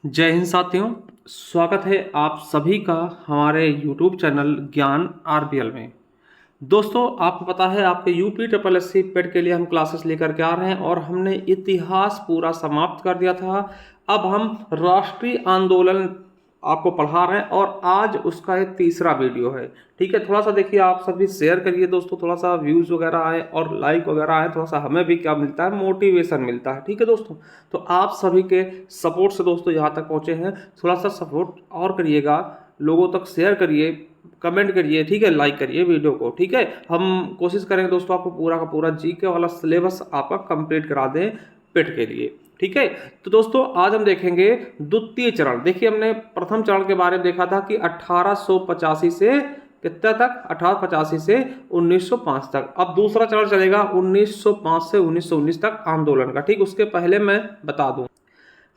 जय हिंद साथियों। स्वागत है आप सभी का हमारे YouTube चैनल ज्ञान आरबीएल में। दोस्तों, आपको पता है आपके UP triple S C PET के लिए हम क्लासेस लेकर के आ रहे हैं और हमने इतिहास पूरा समाप्त कर दिया था। अब हम राष्ट्रीय आंदोलन आपको पढ़ा रहे हैं और आज उसका एक तीसरा वीडियो है। ठीक है, थोड़ा सा देखिए, आप सभी शेयर करिए दोस्तों, थोड़ा सा व्यूज़ वगैरह आए और लाइक वगैरह आए, थोड़ा सा हमें भी क्या मिलता है, मोटिवेशन मिलता है। ठीक है दोस्तों, तो आप सभी के सपोर्ट से दोस्तों यहाँ तक पहुँचे हैं। थोड़ा सा सपोर्ट और करिएगा, लोगों तक शेयर करिए, कमेंट करिए, ठीक है, लाइक करिए वीडियो को। ठीक है, हम कोशिश करेंगे दोस्तों आपको पूरा का पूरा जीके वाला सिलेबस आपका कंप्लीट करा दें पेट के लिए। ठीक है, तो दोस्तों आज हम देखेंगे द्वितीय चरण। देखिए, हमने प्रथम चरण के बारे में देखा था कि 1885 से कितने तक, 1885 से 1905 तक। अब दूसरा चरण चलेगा 1905 से 1919 तक आंदोलन का। ठीक, उसके पहले मैं बता दूं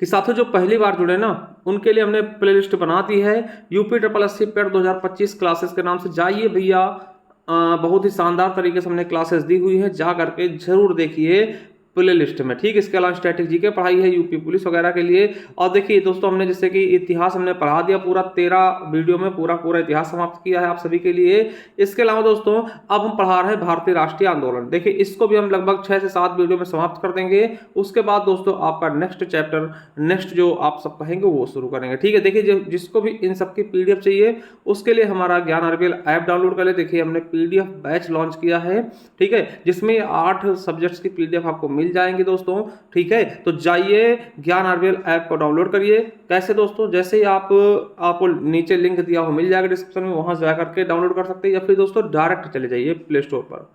कि साथियों जो पहली बार जुड़े ना, उनके लिए हमने प्लेलिस्ट बना दी है UP triple S C PET 2025 classes के नाम से। जाइए भैया, बहुत ही शानदार तरीके से हमने क्लासेस दी हुई है, जा करके जरूर देखिए प्ले लिस्ट में। ठीक, इसके अलावा स्ट्रैटेजी की पढ़ाई है यूपी पुलिस वगैरह के लिए। और देखिए दोस्तों, हमने जैसे कि इतिहास हमने पढ़ा दिया पूरा 13 वीडियो में, पूरा इतिहास समाप्त किया है आप सभी के लिए। इसके अलावा दोस्तों अब हम पढ़ा रहे हैं भारतीय राष्ट्रीय आंदोलन। देखिए, इसको भी हम लगभग 6 से 7 वीडियो में समाप्त कर देंगे। उसके बाद दोस्तों आपका नेक्स्ट चैप्टर, नेक्स्ट जो आप सब कहेंगे वो शुरू करेंगे। ठीक है, देखिए जिसको भी इन सब की पीडीएफ चाहिए उसके लिए हमारा ज्ञान आरबीएल ऐप डाउनलोड कर ले। देखिए, हमने पीडीएफ बैच लॉन्च किया है, ठीक है, जिसमें 8 सब्जेक्ट्स की पीडीएफ आपको मिल जाएंगे दोस्तों। ठीक है, तो जाइए ज्ञान आरबीएल ऐप को डाउनलोड करिए। कैसे दोस्तों, जैसे ही आपको नीचे लिंक दिया हो मिल जाएगा डिस्क्रिप्शन में, वहां जा करके डाउनलोड कर सकते हैं, या फिर दोस्तों डायरेक्ट चले जाइए प्ले स्टोर पर,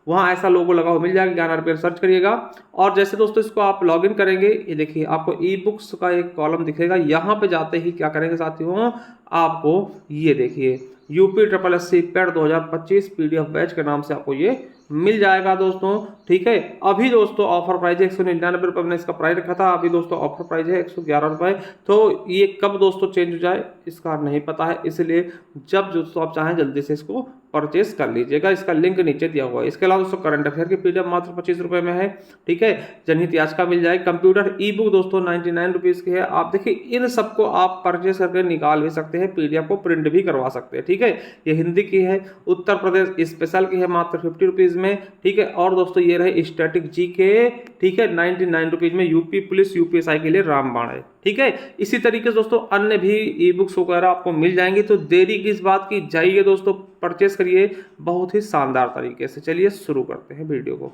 वहां ऐसा लोगो लगा हो मिल जाएगा, ज्ञान आरबीएल सर्च करिएगा। और जैसे दोस्तों इसको आप लॉगिन करेंगे, ये देखिए आपको ई बुक्स का एक कॉलम दिखेगा। यहाँ पे जाते ही क्या करेंगे साथियों, आपको ये देखिए UP triple S C PET 2025 PDF batch के नाम से आपको ये मिल जाएगा दोस्तों। ठीक है, अभी दोस्तों ऑफर प्राइस है 199 रुपये, मैंने इसका प्राइस रखा था। अभी दोस्तों ऑफर प्राइस है 111 रुपये। तो ये कब दोस्तों चेंज हो जाए इसका नहीं पता है, इसलिए जब दोस्तों आप चाहें जल्दी से इसको परचेस कर लीजिएगा। इसका लिंक नीचे दिया हुआ है। इसके अलावा दोस्तों करंट अफेयर की पीडीएफ मात्र 25 रुपये में है। ठीक है, जनहित याचिका मिल जाएगी। कंप्यूटर ई बुक दोस्तों 99 रुपीज़ की है। आप देखिए इन सबको आप परचेस करके निकाल भी सकते हैं, पीडीएफ को प्रिंट भी करवा सकते हैं। ठीक है, ये हिंदी की है, उत्तर प्रदेश स्पेशल की है मात्र 50 रुपीज़ में। ठीक है, और दोस्तों ये रहे स्टैटिक जी के, ठीक है, 99 रुपीज़ में। यूपी पुलिस यूपीएसआई के लिए रामबाण है। ठीक है, इसी तरीके से दोस्तों अन्य भी ई बुक्स वगैरह आपको मिल जाएंगी। तो देरी किस बात की, जाइए दोस्तों परचेस करिए बहुत ही शानदार तरीके से। चलिए शुरू करते हैं वीडियो को।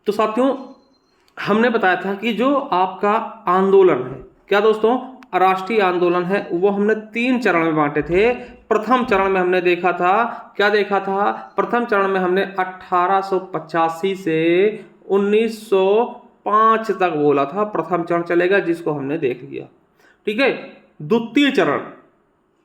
तो साथियों हमने बताया था कि जो आपका आंदोलन है, क्या दोस्तों, राष्ट्रीय आंदोलन है, वो हमने 3 चरण में बांटे थे। प्रथम चरण में हमने देखा था, क्या देखा था, प्रथम चरण में हमने 1885 से 1905 तक बोला था प्रथम चरण चलेगा, जिसको हमने देख लिया। ठीक है, द्वितीय चरण,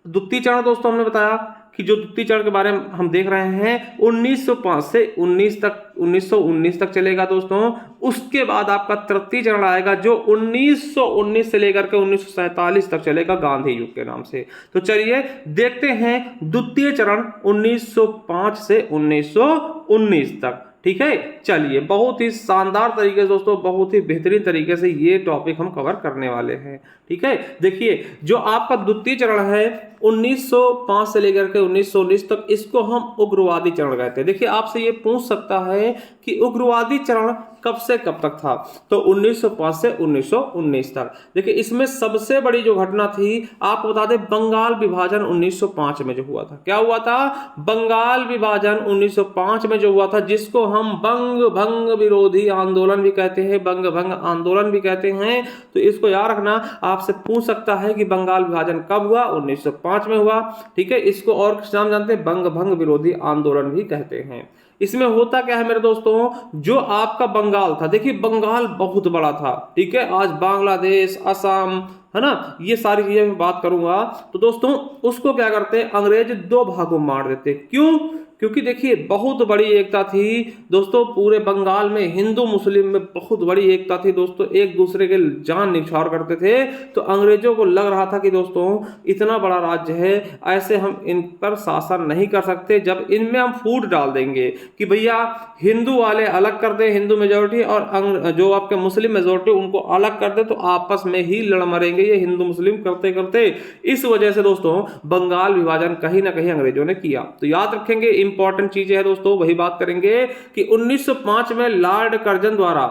द्वितीय चरण दोस्तों हमने बताया कि जो द्वितीय चरण के बारे में हम देख रहे हैं 1905 से 1919 तक चलेगा दोस्तों। उसके बाद आपका तृतीय चरण आएगा जो 1919 से लेकर के 1947 तक चलेगा, गांधी युग के नाम से। तो चलिए देखते हैं द्वितीय चरण 1905 से 1919 तक। ठीक है, चलिए बहुत ही शानदार तरीके से दोस्तों, बहुत ही बेहतरीन तरीके से ये टॉपिक हम कवर करने वाले हैं। ठीक है, देखिए जो आपका द्वितीय चरण है 1905 से लेकर के 1919 तक, इसको हम उग्रवादी चरण कहते हैं। देखिए आपसे ये पूछ सकता है कि उग्रवादी चरण कब से कब तक था, तो 1905 से 1919 तक। देखिए इसमें सबसे बड़ी जो घटना थी आपको बता दें, बंगाल विभाजन 1905 में जो हुआ था। क्या हुआ था, बंगाल विभाजन 1905 में जो हुआ था, जिसको हम बंग भंग विरोधी आंदोलन भी कहते हैं, बंग भंग आंदोलन भी कहते हैं। तो इसको याद रखना, आपसे पूछ सकता है कि बंगाल विभाजन कब हुआ, 1905 में हुआ। ठीक है, इसको और नाम जानते हैं, बंग भंग विरोधी आंदोलन भी कहते हैं। इसमें होता क्या है मेरे दोस्तों, जो आपका बंगाल था, देखिए बंगाल बहुत बड़ा था। ठीक है, आज बांग्लादेश, असम, है ना, ये सारी चीजें मैं बात करूंगा। तो दोस्तों उसको क्या करते हैं, अंग्रेज 2 भागों में बांट देते हैं। क्यों, क्योंकि देखिए बहुत बड़ी एकता थी दोस्तों, पूरे बंगाल में हिंदू मुस्लिम में बहुत बड़ी एकता थी दोस्तों, एक दूसरे के जान न्यौछावर करते थे। तो अंग्रेजों को लग रहा था कि दोस्तों इतना बड़ा राज्य है, ऐसे हम इन पर शासन नहीं कर सकते, जब इनमें हम फूट डाल देंगे कि भैया हिंदू वाले अलग कर दे, हिंदू मेजोरिटी, और जो आपके मुस्लिम मेजोरिटी उनको अलग कर दे, तो आपस में ही लड़ मरेंगे ये हिंदू मुस्लिम करते करते। इस वजह से दोस्तों बंगाल विभाजन कहीं ना कहीं अंग्रेजों ने किया। तो याद रखेंगे इंपॉर्टेंट चीजें है दोस्तों, वही बात करेंगे कि 1905 में लॉर्ड कर्जन द्वारा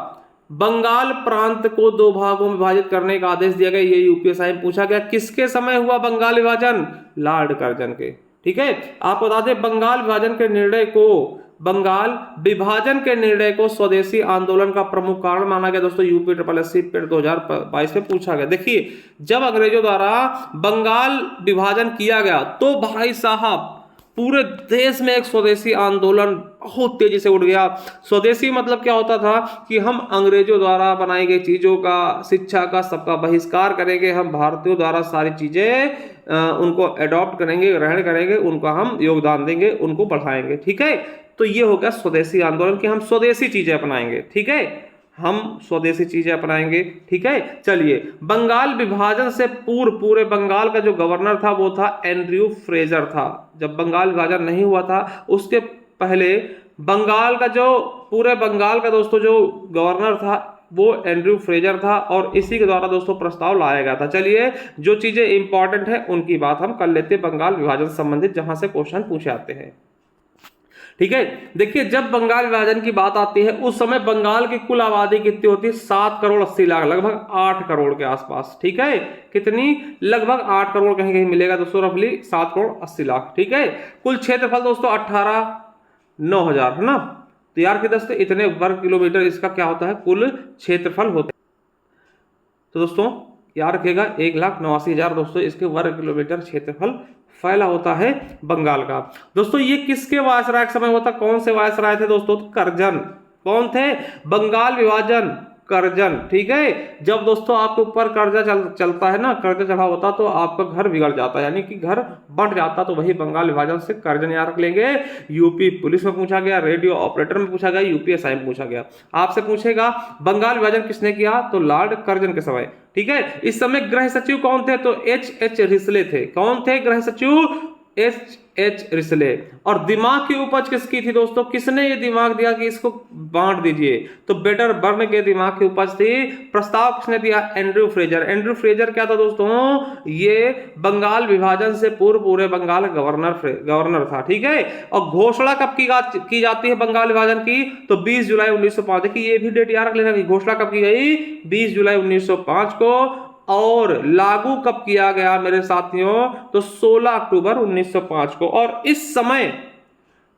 बंगाल प्रांत को 2 भागों में विभाजित करने का आदेश दिया गया। ये यूपीएसआई में पूछा गया, किसके समय हुआ बंगाल विभाजन? लॉर्ड कर्जन के। ठीक है, आपको बता दें बंगाल विभाजन के निर्णय को स्वदेशी आंदोलन का प्रमुख कारण माना गया दोस्तों। यूपी ट्रिपल एस 2022 में पूछा गया। देखिए जब अंग्रेजों द्वारा बंगाल विभाजन किया गया तो भाई साहब पूरे देश में एक स्वदेशी आंदोलन बहुत तेजी से उठ गया। स्वदेशी मतलब क्या होता था कि हम अंग्रेजों द्वारा बनाई गई चीजों का, शिक्षा का, सबका बहिष्कार करेंगे, हम भारतीयों द्वारा सारी चीजें उनको अडॉप्ट करेंगे, ग्रहण करेंगे, उनका हम योगदान देंगे, उनको बढ़ाएंगे। ठीक है, तो ये हो गया स्वदेशी आंदोलन कि हम स्वदेशी चीजें अपनाएंगे। ठीक है, हम स्वदेशी चीजें अपनाएंगे। ठीक है, चलिए बंगाल विभाजन से पूर्व पूरे बंगाल का जो गवर्नर था वो था एंड्रयू फ्रेजर था। जब बंगाल विभाजन नहीं हुआ था उसके पहले बंगाल का जो पूरे बंगाल का दोस्तों जो गवर्नर था वो एंड्रयू फ्रेजर था, और इसी के द्वारा दोस्तों प्रस्ताव लाया गया था। चलिए जो चीजें इंपॉर्टेंट है उनकी बात हम कर लेते हैं बंगाल विभाजन संबंधित, जहां से क्वेश्चन पूछे आते हैं। ठीक है, देखिए जब बंगाल विभाजन की बात आती है उस समय बंगाल की कुल आबादी कितनी होती है? 7 करोड़ 80 लाख, लगभग 8 करोड़ के आसपास। ठीक है, कितनी? लगभग 8 करोड़ कहीं कहीं मिलेगा दोस्तों, रफली 7 करोड़ 80 लाख। ठीक है, कुल क्षेत्रफल दोस्तों 18,9,000 है ना। तो यार कि दोस्तों इतने वर्ग किलोमीटर इसका क्या होता है? कुल क्षेत्रफल होता है। तो दोस्तों याद रखिएगा 1,89,000 दोस्तों इसके वर्ग किलोमीटर क्षेत्रफल फैला होता है बंगाल का। दोस्तों ये किसके वायसराय के समय हुआ था? कौन से वायसराय थे दोस्तों? तो कर्जन। कौन थे? बंगाल विभाजन कर्जन। ठीक है, जब दोस्तों आपके ऊपर कर्जा चलता है ना, कर्जा चढ़ा होता तो आपका घर बिगड़ जाता है, यानी कि घर बंट जाता, तो वही बंगाल विभाजन से कर्जन याद रख लेंगे। यूपी पुलिस में पूछा गया, रेडियो ऑपरेटर में पूछा गया, यूपीएसआई में पूछा गया। आपसे पूछेगा बंगाल विभाजन किसने किया? तो लॉर्ड कर्जन के समय। ठीक है, इस समय गृह सचिव कौन थे? तो एच रिस्ले थे। कौन थे गृह सचिव? H Risley. और दिमाग की उपज किसकी थी दोस्तों? किसने ये दिमाग दिया कि इसको बांट दीजिए? तो बेटर बर्न के दिमाग की उपज थी। प्रस्ताव किसने दिया? Andrew Fraser. एंड्रयू फ्रेजर क्या था दोस्तों? ये बंगाल विभाजन से पूर्व पूरे बंगाल गवर्नर था। ठीक है, और घोषणा कब की जाती है बंगाल विभाजन की? तो 20 जुलाई 1905। देखिए ये भी डेट याद रख लेना कि घोषणा कब की गई? 20 जुलाई 1905 को। और लागू कब किया गया मेरे साथियों? तो 16 अक्टूबर 1905 को। और इस समय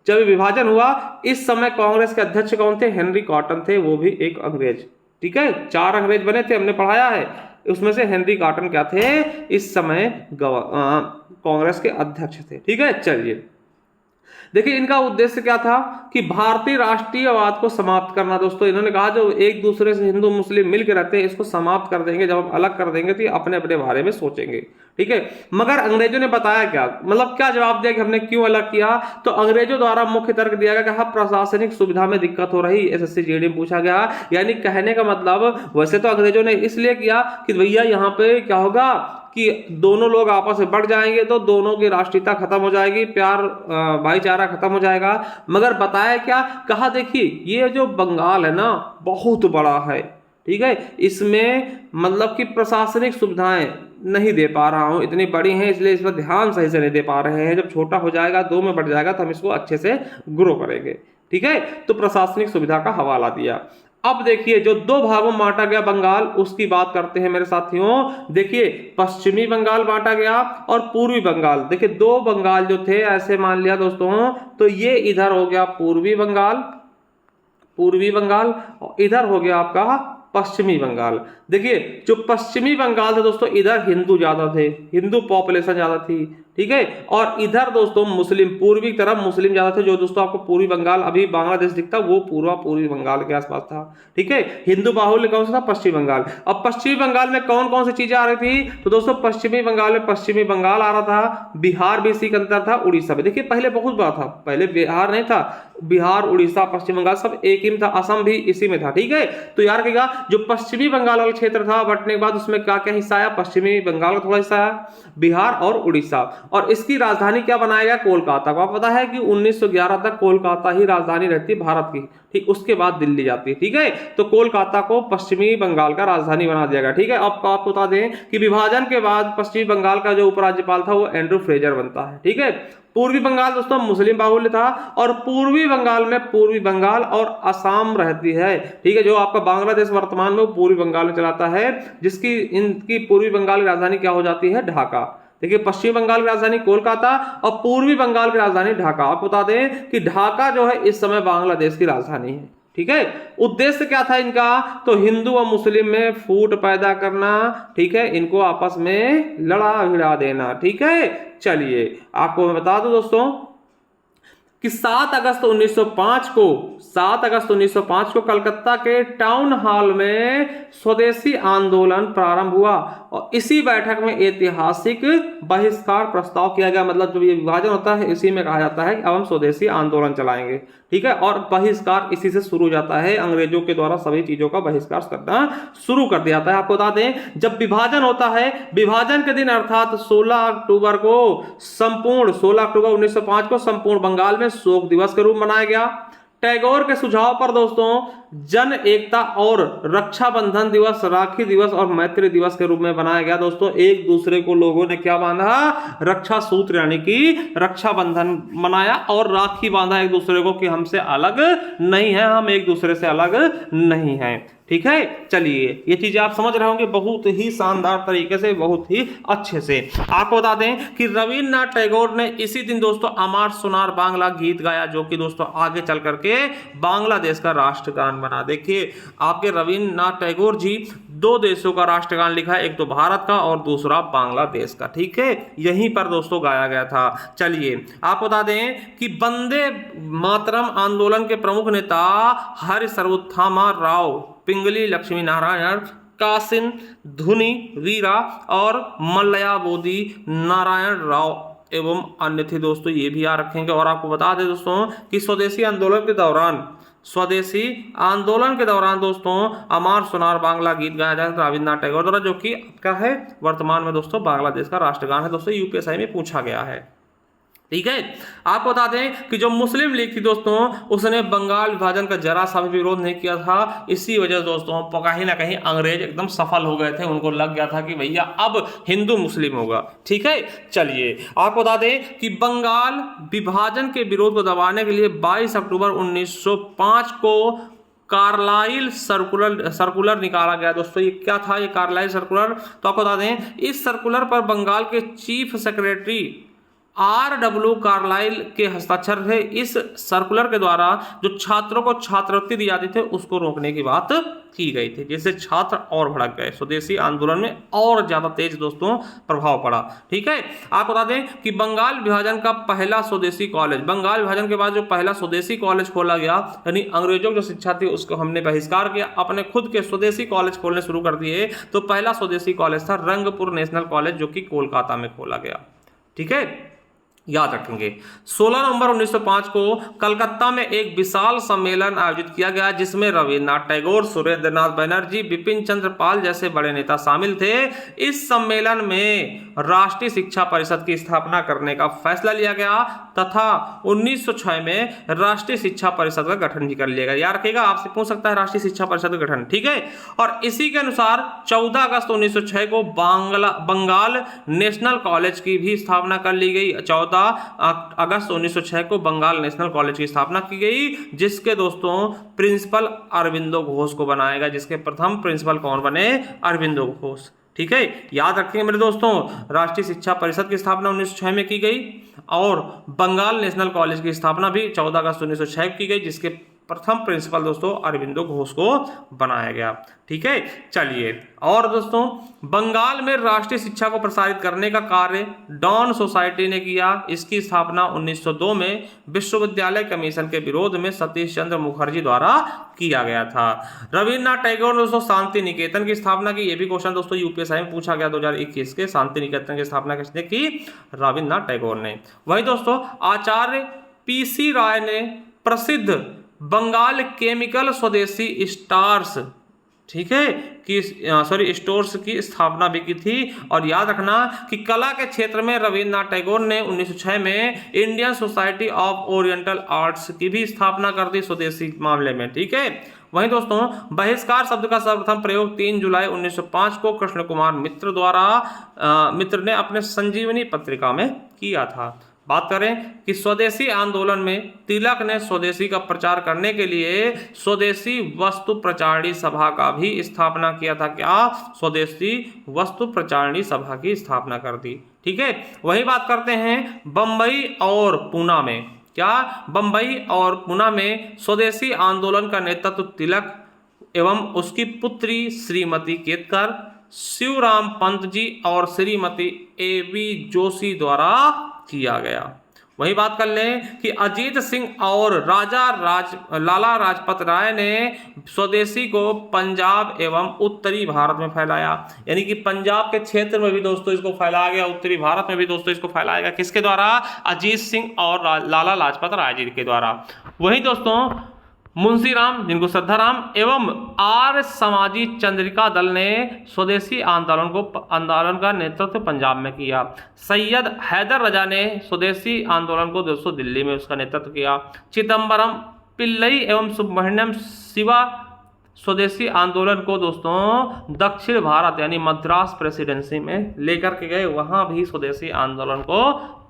जब विभाजन हुआ इस समय कांग्रेस के अध्यक्ष कौन थे? हेनरी कॉटन थे, वो भी एक अंग्रेज। ठीक है, 4 अंग्रेज बने थे, हमने पढ़ाया है, उसमें से हेनरी कॉटन क्या थे? इस समय कांग्रेस के अध्यक्ष थे। ठीक है, चलिए देखिए इनका उद्देश्य क्या था कि भारतीय राष्ट्रीयवाद को समाप्त करना। दोस्तों इन्होंने कहा जो एक दूसरे से हिंदू मुस्लिम मिलकर रहते हैं इसको समाप्त कर देंगे, जब हम अलग कर देंगे तो ये अपने अपने बारे में सोचेंगे। ठीक है, मगर अंग्रेजों ने बताया क्या, मतलब क्या जवाब दिया कि हमने क्यों अलग किया? तो अंग्रेजों द्वारा मुख्य तर्क दिया गया कि हाँ प्रशासनिक सुविधा में दिक्कत हो रही, एसएससी जीडी में पूछा गया। यानी कहने का मतलब वैसे तो अंग्रेजों ने इसलिए किया कि भैया यहाँ पे क्या होगा कि दोनों लोग आपस में बढ़ जाएंगे तो दोनों की राष्ट्रीयता खत्म हो जाएगी, प्यार भाईचारा खत्म हो जाएगा। मगर बताया क्या? कहा देखिए ये जो बंगाल है ना बहुत बड़ा है। ठीक है, इसमें मतलब कि प्रशासनिक सुविधाएं नहीं दे पा रहा हूं, इतनी बड़ी हैं इसलिए इस पर ध्यान सही से नहीं दे पा रहे हैं। जब छोटा हो जाएगा 2 में बढ़ जाएगा तो हम इसको अच्छे से ग्रो करेंगे। ठीक है, तो प्रशासनिक सुविधा का हवाला दिया। अब देखिए जो 2 भागों में बांटा गया बंगाल उसकी बात करते हैं मेरे साथियों। देखिए पश्चिमी बंगाल बांटा गया और पूर्वी बंगाल। देखिए 2 बंगाल जो थे ऐसे मान लिया दोस्तों, तो ये इधर हो गया पूर्वी बंगाल और इधर हो गया आपका पश्चिमी बंगाल। देखिए जो पश्चिमी बंगाल था दोस्तों इधर हिंदू ज्यादा थे, हिंदू पॉपुलेशन ज्यादा थी, ठीक है। और इधर दोस्तों मुस्लिम, पूर्वी की तरफ मुस्लिम ज्यादा थे, जो दोस्तों आपको पूर्वी बंगाल, अभी बांग्लादेश दिखता वो पूर्वी बंगाल के आसपास था, ठीक है। हिंदू बाहुल्य कौन सा था? पश्चिमी बंगाल। अब पश्चिमी बंगाल में कौन कौन सी चीजें आ रही थी? तो दोस्तों पश्चिमी बंगाल में पश्चिमी बंगाल आ रहा था, बिहार भी इसी के अंदर था, उड़ीसा में। देखिए पहले बहुत बड़ा था, पहले बिहार नहीं था, बिहार, उड़ीसा, पश्चिम बंगाल सब एक ही में था, असम भी इसी में था, ठीक है। तो यार कहेगा जो पश्चिमी बंगाल वाला क्षेत्र था बंटने के बाद उसमें क्या क्या हिस्सा आया? पश्चिमी बंगाल का थोड़ा हिस्सा आया, बिहार और उड़ीसा। और इसकी राजधानी क्या बनाया गया? कोलकाता। को आपको पता है कि 1911 तक कोलकाता ही राजधानी रहती है भारत की, ठीक, उसके बाद दिल्ली जाती है, ठीक है। तो कोलकाता को पश्चिमी बंगाल का राजधानी बना दिया गया, ठीक है। अब आपको बता दें कि विभाजन के बाद पश्चिमी बंगाल का जो उपराज्यपाल था वो एंड्रू फ्रेजर बनता है, ठीक है। पूर्वी बंगाल दोस्तों मुस्लिम बाहुल्य था, और पूर्वी बंगाल में पूर्वी बंगाल और असम रहती है, ठीक है। जो आपका बांग्लादेश वर्तमान में वो पूर्वी बंगाल में चलाता है, जिसकी इनकी पूर्वी बंगाल की राजधानी क्या हो जाती है? ढाका। देखिए पश्चिमी बंगाल की राजधानी कोलकाता और पूर्वी बंगाल की राजधानी ढाका। आपको बता दें कि ढाका जो है इस समय बांग्लादेश की राजधानी है, ठीक है। उद्देश्य क्या था इनका? तो हिंदू और मुस्लिम में फूट पैदा करना, ठीक है, इनको आपस में लड़ा भिड़ा देना, ठीक है। चलिए आपको मैं बता दूं दोस्तों कि 7 अगस्त 1905 को कलकत्ता के टाउन हॉल में स्वदेशी आंदोलन प्रारंभ हुआ, और इसी बैठक में ऐतिहासिक बहिष्कार प्रस्ताव किया गया। मतलब जब ये विभाजन होता है इसी में कहा जाता है कि अब हम स्वदेशी आंदोलन चलाएंगे, ठीक है। और बहिष्कार इसी से शुरू हो जाता है, अंग्रेजों के द्वारा सभी चीजों का बहिष्कार करना शुरू कर दिया जाता है। आपको बता दें जब विभाजन होता है, विभाजन के दिन अर्थात 16 अक्टूबर 1905 को संपूर्ण बंगाल में शोक दिवस के रूप में मनाया गया। टैगोर के सुझाव पर दोस्तों जन एकता और रक्षाबंधन दिवस, राखी दिवस और मैत्री दिवस के रूप में बनाया गया। दोस्तों एक दूसरे को लोगों ने क्या बांधा? रक्षा सूत्र, यानी कि रक्षाबंधन मनाया और राखी बांधा एक दूसरे को कि हमसे अलग नहीं है, हम एक दूसरे से अलग नहीं है, ठीक है। चलिए ये चीजें आप समझ रहे होंगे बहुत ही शानदार तरीके से, बहुत ही अच्छे से। आपको बता दें कि रविन्द्रनाथ टैगोर ने इसी दिन दोस्तों अमार सोनार बांग्ला गीत गाया, जो कि दोस्तों आगे चल करके बांग्लादेश का राष्ट्रगान बना। देखिए आपके रविन्द्रनाथ टैगोर जी 2 देशों का राष्ट्रगान लिखा है, एक तो भारत का और दूसरा बांग्लादेश का, ठीक है। यहीं पर दोस्तों गाया गया था। चलिए आपको बता दें कि वंदे मातरम आंदोलन के प्रमुख नेता हरि सर्वोत्तमा राव, पिंगली लक्ष्मी नारायण, कासिन धुनी वीरा और मल्लयाबोदी नारायण राव एवं अन्य थे दोस्तों, ये भी याद रखेंगे। और आपको बता दें दोस्तों कि स्वदेशी आंदोलन के दौरान दोस्तों अमार सोनार बांग्ला गीत गाया जाता है रविन्द्रनाथ टैगोर द्वारा, जो कि क्या है वर्तमान में दोस्तों बांग्लादेश का राष्ट्रगान है। दोस्तों यूपीएससी में पूछा गया है, ठीक है। आपको बता दें कि जो मुस्लिम लीग थी दोस्तों उसने बंगाल विभाजन का जरा सा भी विरोध नहीं किया था। इसी वजह से दोस्तों कहीं ना कहीं अंग्रेज एकदम सफल हो गए थे, उनको लग गया था कि भैया अब हिंदू मुस्लिम होगा, ठीक है। चलिए आपको बता दें कि बंगाल विभाजन के विरोध को दबाने के लिए 22 अक्टूबर 1905 को कार्लाइल सर्कुलर निकाला गया। दोस्तों ये क्या था ये कार्लाइल सर्कुलर? तो आपको बता दें इस सर्कुलर पर बंगाल के चीफ सेक्रेटरी RW कार्लाइल के हस्ताक्षर थे। इस सर्कुलर के द्वारा जो छात्रों को छात्रवृत्ति दी जाती थे उसको रोकने की बात की गई थी, जिससे छात्र और भड़क गए। स्वदेशी आंदोलन में और ज्यादा तेज दोस्तों प्रभाव पड़ा, ठीक है। आपको बता दें कि बंगाल विभाजन का पहला स्वदेशी कॉलेज, बंगाल विभाजन के बाद जो पहला स्वदेशी कॉलेज खोला गया, यानी अंग्रेजों की जो शिक्षा थी उसको हमने बहिष्कार किया, अपने खुद के स्वदेशी कॉलेज खोलने शुरू कर दिए। तो पहला स्वदेशी कॉलेज था रंगपुर नेशनल कॉलेज, जो कि कोलकाता में खोला गया, ठीक है, याद रखेंगे। 16 नवंबर 1905 को कलकत्ता में एक विशाल सम्मेलन आयोजित किया गया, जिसमें रविन्द्रनाथ टैगोर, सुरेंद्रनाथ बनर्जी, बिपिन चंद्र पाल जैसे बड़े नेता शामिल थे। इस सम्मेलन में राष्ट्रीय शिक्षा परिषद की स्थापना करने का फैसला लिया गया तथा 1906 में राष्ट्रीय शिक्षा परिषद का गठन भी कर लिया गया। याद रखिएगा, आपसे पूछ सकता है राष्ट्रीय शिक्षा परिषद का गठन, ठीक है। और इसी के अनुसार 14 अगस्त 1906 को बंगाल नेशनल कॉलेज की भी स्थापना कर ली गई। 14 अगस्त 1906 को बंगाल नेशनल कॉलेज की स्थापना की गई, जिसके दोस्तों प्रिंसिपल अरविंदो घोष को बनाया गया। जिसके प्रथम प्रिंसिपल कौन बने? अरविंदो घोष, ठीक है। याद रखेंगे मेरे दोस्तों, राष्ट्रीय शिक्षा परिषद की स्थापना 1906 में की गई और बंगाल नेशनल कॉलेज की स्थापना भी 14 अगस्त 1906 की गई, जिसके प्रथम प्रिंसिपल दोस्तों अरविंदो घोष को बनाया गया। ठीक है, चलिए। और दोस्तों बंगाल में राष्ट्रीय शिक्षा को प्रसारित करने का कार्य डॉन सोसाइटी ने किया। इसकी स्थापना 1902 में विश्वविद्यालय कमीशन के विरोध में सतीश चंद्र मुखर्जी द्वारा किया गया था। रविन्द्रनाथ टैगोर ने दोस्तों शांति निकेतन की स्थापना की। ये भी क्वेश्चन दोस्तों यूपीएससी में पूछा गया 2021 के। शांति निकेतन की स्थापना किसने की? रविन्द्रनाथ टैगोर ने। वही दोस्तों आचार्य पीसी राय ने प्रसिद्ध बंगाल केमिकल स्वदेशी स्टार्स, ठीक है, कि स्टोर्स की स्थापना भी की थी। और याद रखना कि कला के क्षेत्र में रविन्द्रनाथ टैगोर ने 1906 में Indian society of oriental arts की भी स्थापना कर दी स्वदेशी मामले में। ठीक है, वहीं दोस्तों बहिष्कार शब्द का सर्वप्रथम प्रयोग 3 जुलाई 1905 को कृष्ण कुमार मित्र ने अपने संजीवनी पत्रिका में किया था। बात करें कि स्वदेशी आंदोलन में तिलक ने स्वदेशी का प्रचार करने के लिए स्वदेशी वस्तु प्रचारणी सभा का भी स्थापना किया था। क्या? स्वदेशी वस्तु प्रचारणी सभा की स्थापना कर दी। ठीक है, वही बात करते हैं बंबई और पूना में। क्या? बंबई और पूना में स्वदेशी आंदोलन का नेतृत्व तिलक एवं उसकी पुत्री श्रीमती केतकर, शिवराम पंत जी और श्रीमती एबी जोशी द्वारा किया गया। वही बात कर लें कि अजीत सिंह और लाला लाजपत राय ने स्वदेशी को पंजाब एवं उत्तरी भारत में फैलाया। यानी कि पंजाब के क्षेत्र में भी दोस्तों इसको फैलाया गया, उत्तरी भारत में भी दोस्तों इसको फैलाया गया। किसके द्वारा? अजीत सिंह और लाला लाजपत राय जी के द्वारा। वही दोस्तों मुंशीराम, जिनको श्रद्धाराम एवं आर्य समाजी चंद्रिका दल ने स्वदेशी आंदोलन का नेतृत्व पंजाब में किया। सैयद हैदर रजा ने स्वदेशी आंदोलन को दोस्तों दिल्ली में उसका नेतृत्व किया। चिदम्बरम पिल्लई एवं सुब्रमण्यम शिवा स्वदेशी आंदोलन को दोस्तों दक्षिण भारत यानी मद्रास प्रेसिडेंसी में लेकर के गए, वहां भी स्वदेशी आंदोलन को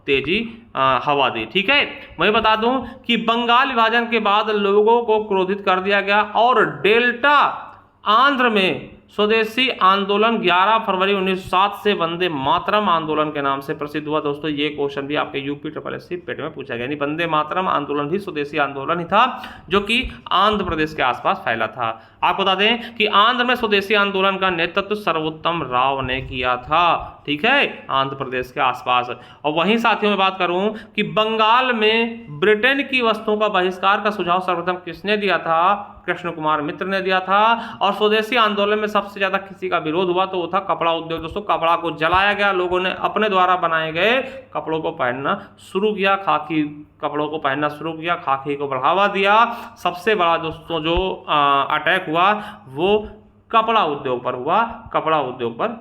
तेजी हवा दी। ठीक है, मैं बता दूं कि बंगाल विभाजन के बाद लोगों को क्रोधित कर दिया गया और डेल्टा आंध्र में स्वदेशी आंदोलन 11 फरवरी 1907 से वंदे मातरम आंदोलन के नाम से प्रसिद्ध हुआ। दोस्तों ये क्वेश्चन भी आपके यूपी SSSC पेट में पूछा गया। यानी वंदे मातरम आंदोलन भी स्वदेशी आंदोलन ही था जो कि आंध्र प्रदेश के आसपास फैला था। आपको बता दें कि आंध्र में स्वदेशी आंदोलन का नेतृत्व सर्वोत्तम राव ने किया था। ठीक है, आंध्र प्रदेश के आसपास। और वहीं साथियों में बात करूं कि बंगाल में ब्रिटेन की वस्तुओं का बहिष्कार का सुझाव सर्वप्रथम किसने दिया था? कृष्ण कुमार मित्र ने दिया था। और स्वदेशी आंदोलन में सबसे ज्यादा किसी का विरोध हुआ तो वो था कपड़ा उद्योग। दोस्तों कपड़ा को जलाया गया, लोगों ने अपने द्वारा बनाए गए कपड़ों को पहनना शुरू किया, खाकी कपड़ों को पहनना शुरू किया, खाकी को बढ़ावा दिया। सबसे बड़ा दोस्तों जो अटैक हुआ वो कपड़ा उद्योग पर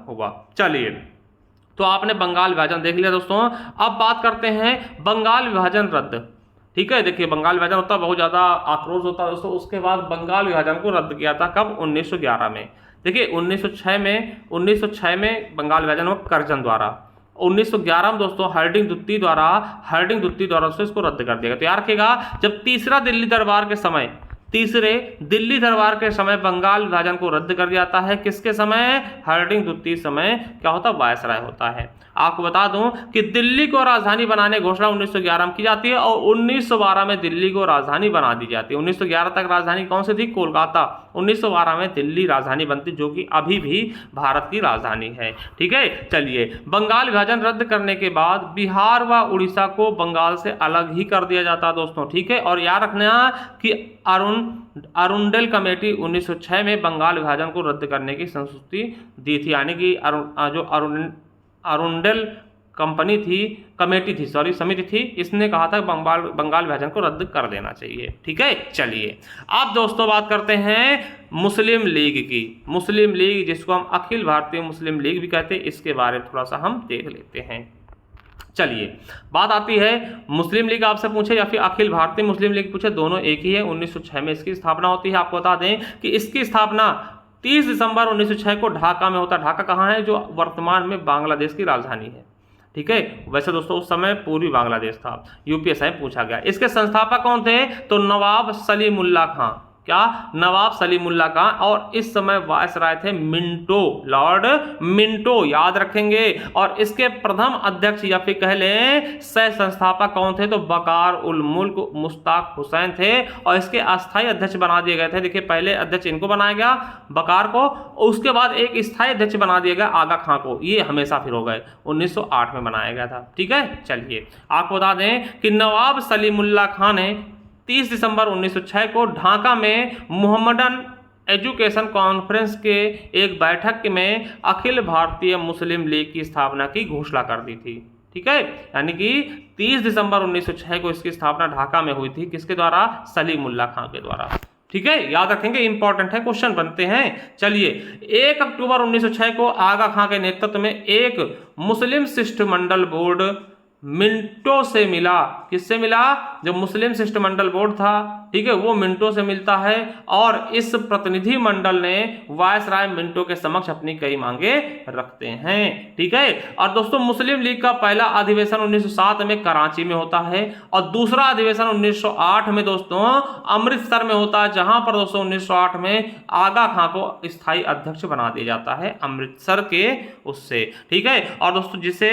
हुआ। चलिए, तो आपने बंगाल विभाजन देख लिया दोस्तों। अब बात करते हैं बंगाल विभाजन रद्द। ठीक है, देखिए बंगाल विभाजन होता बहुत ज़्यादा आक्रोश होता है दोस्तों। उसके बाद बंगाल विभाजन को रद्द किया था कब? 1911 में। देखिए 1906 में बंगाल विभाजन हुआ करजन द्वारा। 1911 में दोस्तों हर्डिंग दुत्ती द्वारा से इसको रद्द कर दिया गया। तो याद रखिएगा, जब तीसरे दिल्ली दरबार के समय बंगाल विभाजन को रद्द कर दिया जाता है। किसके समय? हर्डिंग दुत्ती समय क्या होता है? वायसराय होता है। आपको बता दूं कि दिल्ली को राजधानी बनाने की घोषणा 1911 में की जाती है और 1912 में दिल्ली को राजधानी बना दी जाती है। 1911 तक राजधानी कौन सी थी? कोलकाता। 1912 में दिल्ली राजधानी बनती, जो कि अभी भी भारत की राजधानी है। ठीक है, चलिए। बंगाल विभाजन रद्द करने के बाद बिहार व उड़ीसा को बंगाल से अलग ही कर दिया जाता है दोस्तों। ठीक है, और याद रखना कि अरुंडेल कमेटी 1906 में बंगाल विभाजन को रद्द करने की संस्तुति दी थी। यानी कि अरुंडेल समिति थी, इसने कहा था बंगाल विभाजन को रद्द कर देना चाहिए। ठीक है, चलिए। अब दोस्तों बात करते हैं मुस्लिम लीग की। मुस्लिम लीग, जिसको हम अखिल भारतीय मुस्लिम लीग भी कहते हैं, इसके बारे में थोड़ा सा हम देख लेते हैं। चलिए, बात आती है मुस्लिम लीग आपसे पूछे या फिर अखिल भारतीय मुस्लिम लीग पूछे, दोनों एक ही है। 1906 में इसकी स्थापना होती है। आपको बता दें कि इसकी स्थापना 30 दिसंबर 1906 को ढाका में होता है। ढाका कहाँ है? जो वर्तमान में बांग्लादेश की राजधानी है। ठीक है, वैसे दोस्तों उस समय पूर्वी बांग्लादेश था। यूपीएससी में पूछा गया। इसके संस्थापक कौन थे? तो नवाब सलीमुल्लाह खां। क्या, नवाब सलीमुल्लाह खां, और इस समय वायसराय थे मिंटो, लॉर्ड मिंटो, याद रखेंगे। और इसके प्रथम अध्यक्ष या फिर कह लें सह संस्थापक कौन थे, तो बकार उल मुल्क मुश्ताक हुसैन थे, और इसके अस्थायी अध्यक्ष बना दिए गए थे। देखिए पहले अध्यक्ष इनको बनाया गया, बकार को, उसके बाद एक स्थायी अध्यक्ष बना दिया गया आगा खां को, ये हमेशा फिर हो गए, 1908 में बनाया गया था। ठीक है, चलिए आपको बता दें कि नवाब सलीमुल्लाह खां ने 30 दिसंबर 1906 को ढाका में मुहम्मदन एजुकेशन कॉन्फ्रेंस के एक बैठक में अखिल भारतीय मुस्लिम लीग की स्थापना की घोषणा कर दी थी। ठीक है, यानी कि 30 दिसंबर 1906 को इसकी स्थापना ढाका में हुई थी, किसके द्वारा, सलीमुल्लाह खां के द्वारा। ठीक है, याद रखेंगे, इंपॉर्टेंट है, क्वेश्चन बनते हैं। चलिए 1 अक्टूबर 1906 को आगा खां के नेतृत्व में एक मुस्लिम शिष्टमंडल बोर्ड मिंटो से मिला। किससे मिला, जो मुस्लिम शिष्टमंडल बोर्ड था, ठीक है, वो मिंटो से मिलता है, और इस प्रतिनिधि मंडल ने वायसराय मिंटो के समक्ष अपनी कई मांगे रखते हैं। ठीक है, और दोस्तों मुस्लिम लीग का पहला अधिवेशन 1907 में कराची में होता है, और दूसरा अधिवेशन 1908 में दोस्तों अमृतसर में होता है, जहां पर दोस्तों 1908 में आगा खां को स्थायी अध्यक्ष बना दिया जाता है अमृतसर के उससे। ठीक है, और दोस्तों जिसे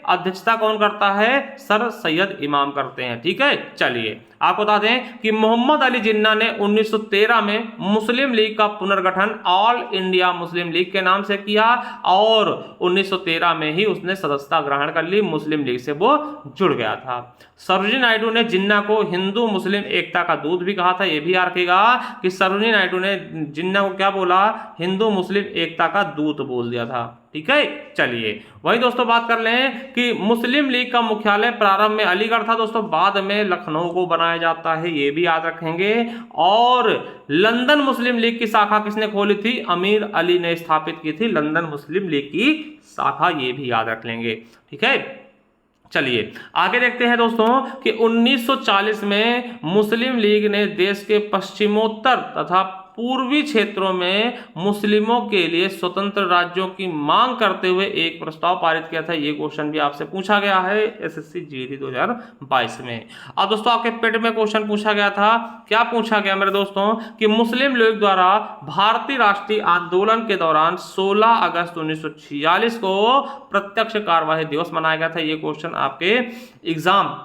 अध्यक्षता कौन करता है, सर सैयद इमाम करते हैं। ठीक है, चलिए आपको बता दें कि मोहम्मद अली जिन्ना ने 1913 में मुस्लिम लीग का पुनर्गठन ऑल इंडिया मुस्लिम लीग के नाम से किया, और 1913 में ही उसने सदस्यता ग्रहण कर ली, मुस्लिम लीग से वो जुड़ गया था। सरोजिनी नायडू ने जिन्ना को हिंदू मुस्लिम एकता का दूत भी कहा था। यह भी याद रखिएगा कि सरोजिनी नायडू ने जिन्ना को क्या बोला, हिंदू मुस्लिम एकता का दूत बोल दिया था। ठीक है, चलिए वही दोस्तों बात कर लें कि मुस्लिम लीग का मुख्यालय प्रारंभ में अलीगढ़ था दोस्तों, बाद में लखनऊ को बनाया जाता है, ये भी याद रखेंगे। और लंदन मुस्लिम लीग की शाखा किसने खोली थी, अमीर अली ने स्थापित की थी लंदन मुस्लिम लीग की शाखा, ये भी याद रख लेंगे। ठीक है, चलिए आगे देखते हैं दोस्तों कि 1940 में मुस्लिम लीग ने देश के पश्चिमोत्तर तथा पूर्वी क्षेत्रों में मुस्लिमों के लिए स्वतंत्र राज्यों की मांग करते हुए एक प्रस्ताव पारित किया था। ये क्वेश्चन भी आपसे पूछा गया है एसएससी जीडी 2022 में। अब दोस्तों आपके पेट में क्वेश्चन पूछा गया था, क्या पूछा गया मेरे दोस्तों, कि मुस्लिम लीग द्वारा भारतीय राष्ट्रीय आंदोलन के दौरान 16 अगस्त 1946 को प्रत्यक्ष कार्यवाही दिवस मनाया गया था। ये क्वेश्चन आपके एग्जाम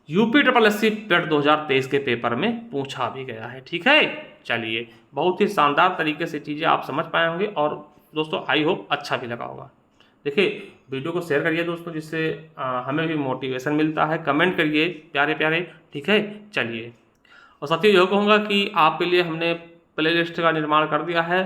UPSSC पेट 2023 के पेपर में पूछा भी गया है। ठीक है, चलिए बहुत ही शानदार तरीके से चीज़ें आप समझ पाए होंगे, और दोस्तों आई होप अच्छा भी लगा होगा। देखिए वीडियो को शेयर करिए दोस्तों, जिससे हमें भी मोटिवेशन मिलता है। कमेंट करिए प्यारे प्यारे। ठीक है, चलिए, और साथ ही यह कहूँगा कि आपके लिए हमने प्लेलिस्ट का निर्माण कर दिया है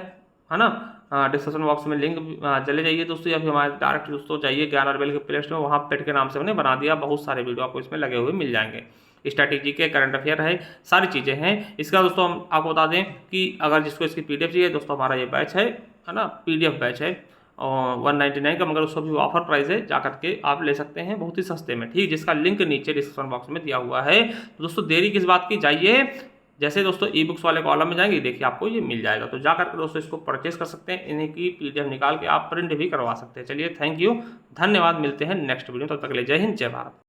ना। डिस्क्रिप्शन बॉक्स में लिंक चले जाइए दोस्तों, या फिर हमारे डायरेक्ट दोस्तों जाइए ज्ञान आरबीएल के प्लेलिस्ट में, वहाँ पेट के नाम से हमने बना दिया, बहुत सारे वीडियो आपको इसमें लगे हुए मिल जाएंगे। स्ट्रैटेजी के, करंट अफेयर है, सारी चीज़ें हैं। इसका दोस्तों हम आपको बता दें कि अगर जिसको इसकी PDF चाहिए दोस्तों, हमारा ये बैच है ना, PDF बैच है 199 का, मगर उसको भी ऑफर प्राइस है, जा करके आप ले सकते हैं बहुत ही सस्ते में। ठीक, जिसका लिंक नीचे डिस्क्रिप्शन बॉक्स में दिया हुआ है। तो दोस्तों देरी किस बात की, जाइए, जैसे दोस्तों ई बुक्स वाले कॉलम में जाएंगे, देखिए आपको ये मिल जाएगा, तो जा करके दोस्तों इसको परचेस कर सकते हैं। इन्हीं की PDF निकाल के आप प्रिंट भी करवा सकते हैं। चलिए थैंक यू, धन्यवाद, मिलते हैं नेक्स्ट वीडियो, तब तक के लिए जय हिंद, जय भारत।